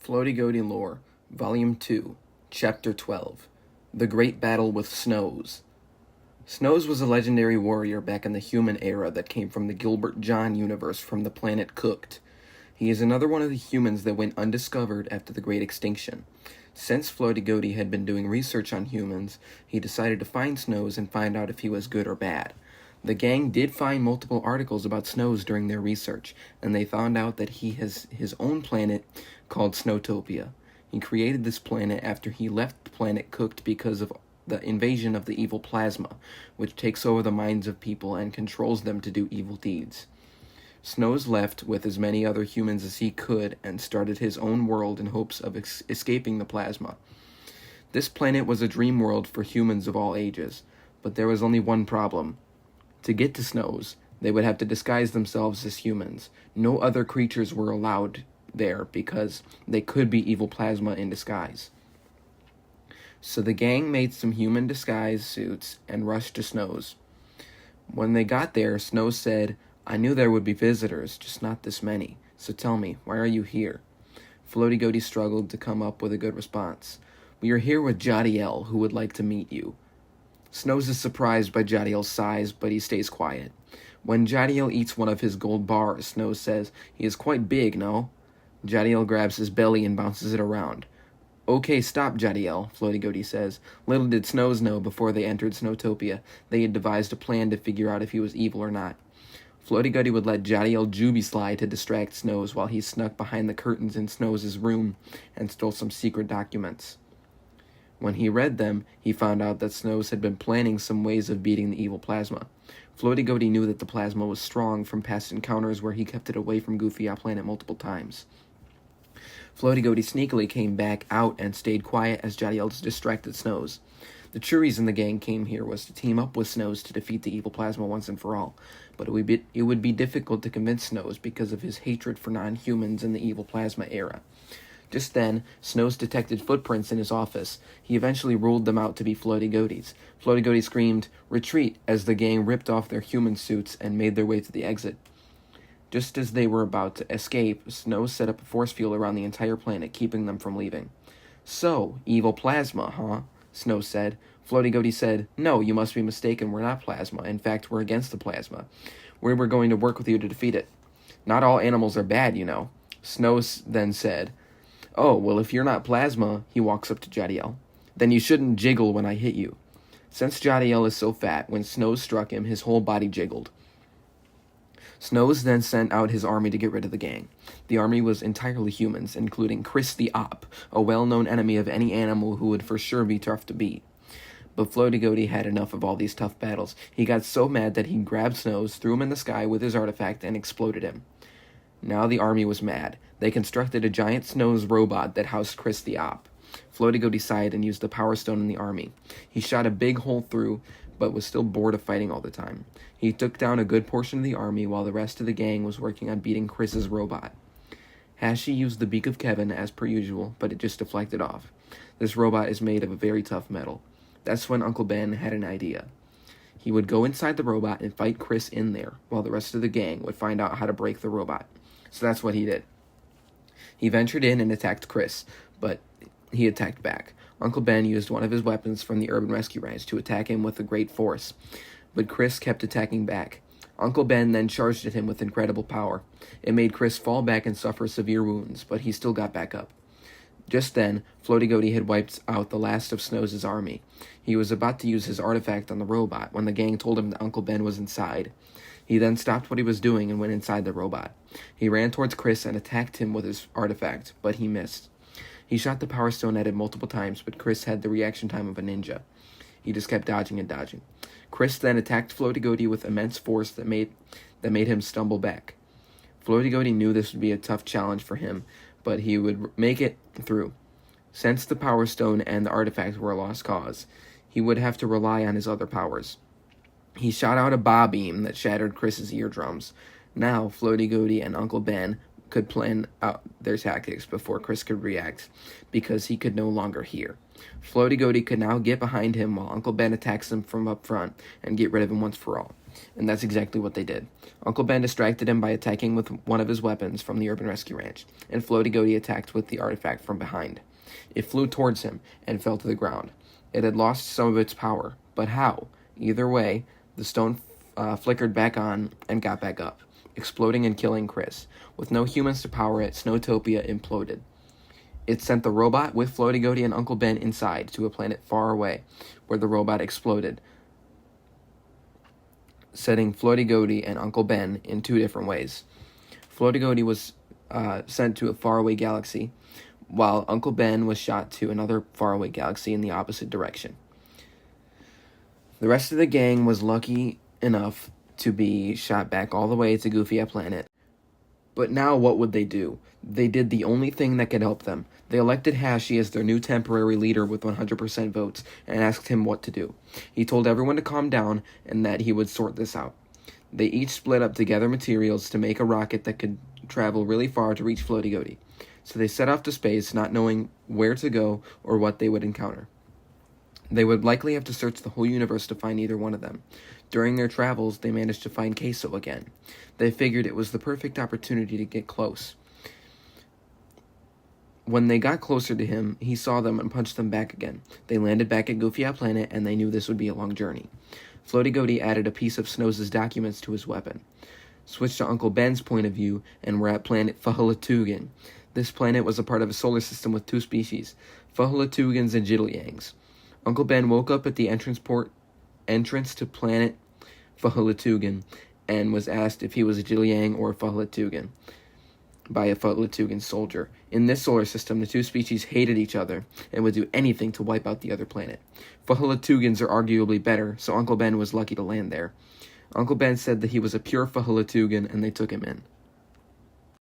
Floaty Goaty Lore, Volume 2, Chapter 12, The Great Battle with Snowz. Snowz was a legendary warrior back in the human era that came from the Gilbert John universe from the planet Cooked. He is another one of the humans that went undiscovered after the Great Extinction. Since Floaty Goaty had been doing research on humans, he decided to find Snowz and find out if he was good or bad. The gang did find multiple articles about Snowz during their research, and they found out that he has his own planet called Snowtopia. He created this planet after he left the planet Cooked because of the invasion of the evil plasma, which takes over the minds of people and controls them to do evil deeds. Snowz left with as many other humans as he could and started his own world in hopes of escaping the plasma. This planet was a dream world for humans of all ages, but there was only one problem. To get to Snowz, they would have to disguise themselves as humans. No other creatures were allowed there because they could be evil plasma in disguise. So the gang made some human disguise suits and rushed to Snowz. When they got there, Snowz said, "I knew there would be visitors, just not this many. So tell me, why are you here?" Floaty Goaty struggled to come up with a good response. "We are here with Jadiel, who would like to meet you." Snowz is surprised by Jadiel's size, but he stays quiet. When Jadiel eats one of his gold bars, Snowz says, "He is quite big, no?" Jadiel grabs his belly and bounces it around. "Okay, stop, Jadiel," Floaty Goaty says. Little did Snowz know before they entered Snowtopia, they had devised a plan to figure out if he was evil or not. Floaty Goaty would let Jadiel Juby slide to distract Snowz while he snuck behind the curtains in Snowz's room and stole some secret documents. When he read them, he found out that Snowz had been planning some ways of beating the evil plasma. Floaty Goaty knew that the plasma was strong from past encounters where he kept it away from Goofy Planet multiple times. Floaty Goaty sneakily came back out and stayed quiet as Jadiel distracted Snowz. The true reason the gang came here was to team up with Snowz to defeat the evil plasma once and for all, but it would be difficult to convince Snowz because of his hatred for non-humans in the evil plasma era. Just then, Snowz detected footprints in his office. He eventually ruled them out to be Floaty Goaty's. Floaty Goaty screamed, "Retreat!" as the gang ripped off their human suits and made their way to the exit. Just as they were about to escape, Snowz set up a force field around the entire planet, keeping them from leaving. "So, evil plasma, huh?" Snowz said. Floaty Goaty said, "No, you must be mistaken. We're not plasma. In fact, we're against the plasma. We were going to work with you to defeat it. Not all animals are bad, you know." Snowz then said, "Oh, well, if you're not plasma," he walks up to Jadiel, "then you shouldn't jiggle when I hit you." Since Jadiel is so fat, when Snowz struck him, his whole body jiggled. Snowz then sent out his army to get rid of the gang. The army was entirely humans, including Chris the Op, a well-known enemy of any animal who would for sure be tough to beat. But Floaty Goaty had enough of all these tough battles. He got so mad that he grabbed Snowz, threw him in the sky with his artifact, and exploded him. Now the army was mad. They constructed a giant Snowz robot that housed Chris the Op. Floaty Goaty sighed and used the Power Stone in the army. He shot a big hole through, but was still bored of fighting all the time. He took down a good portion of the army while the rest of the gang was working on beating Chris's robot. Hashi used the Beak of Kevin as per usual, but it just deflected off. This robot is made of a very tough metal. That's when Uncle Ben had an idea. He would go inside the robot and fight Chris in there, while the rest of the gang would find out how to break the robot. So that's what he did. He ventured in and attacked Chris, but he attacked back. Uncle Ben used one of his weapons from the Urban Rescue Ranch to attack him with a great force, but Chris kept attacking back. Uncle Ben then charged at him with incredible power. It made Chris fall back and suffer severe wounds, but he still got back up. Just then, Floaty Goaty had wiped out the last of Snowz's army. He was about to use his artifact on the robot when the gang told him that Uncle Ben was inside. He then stopped what he was doing and went inside the robot. He ran towards Chris and attacked him with his artifact, but he missed. He shot the Power Stone at him multiple times, but Chris had the reaction time of a ninja. He just kept dodging and dodging. Chris then attacked Floaty Goaty with immense force that made him stumble back. Floaty Goaty knew this would be a tough challenge for him, but he would make it through. Since the Power Stone and the artifact were a lost cause, he would have to rely on his other powers. He shot out a bob beam that shattered Chris's eardrums. Now, Floaty Goaty and Uncle Ben could plan out their tactics before Chris could react, because he could no longer hear. Floaty Goaty could now get behind him while Uncle Ben attacks him from up front and get rid of him once for all. And that's exactly what they did. Uncle Ben distracted him by attacking with one of his weapons from the Urban Rescue Ranch, and Floaty Goaty attacked with the artifact from behind. It flew towards him and fell to the ground. It had lost some of its power, but how? Either way, the stone flickered back on and got back up, exploding and killing Chris. With no humans to power it, Snowtopia imploded. It sent the robot with Floaty Goaty and Uncle Ben inside to a planet far away, where the robot exploded, setting Floaty Goaty and Uncle Ben in two different ways. Floaty Goaty was sent to a faraway galaxy, while Uncle Ben was shot to another faraway galaxy in the opposite direction. The rest of the gang was lucky enough to be shot back all the way to Goofy Planet. But now what would they do? They did the only thing that could help them. They elected Hashi as their new temporary leader with 100% votes and asked him what to do. He told everyone to calm down and that he would sort this out. They each split up to gather materials to make a rocket that could travel really far to reach Floaty Goaty. So they set off to space, not knowing where to go or what they would encounter. They would likely have to search the whole universe to find either one of them. During their travels, they managed to find Queso again. They figured it was the perfect opportunity to get close. When they got closer to him, he saw them and punched them back again. They landed back at Goofy Planet, and they knew this would be a long journey. Floaty Goaty added a piece of Snowz' documents to his weapon. Switched to Uncle Ben's point of view, and we're at planet Fahalatugan. This planet was a part of a solar system with two species, Fahalatugans and Jiddlyangs. Uncle Ben woke up at the entrance to planet Fahalatugan and was asked if he was a Jiddlyang or a Fahalatugan by a Fahalatugan soldier. In this solar system, the two species hated each other and would do anything to wipe out the other planet. Fahalatugans are arguably better, so Uncle Ben was lucky to land there. Uncle Ben said that he was a pure Fahalatugan, and they took him in.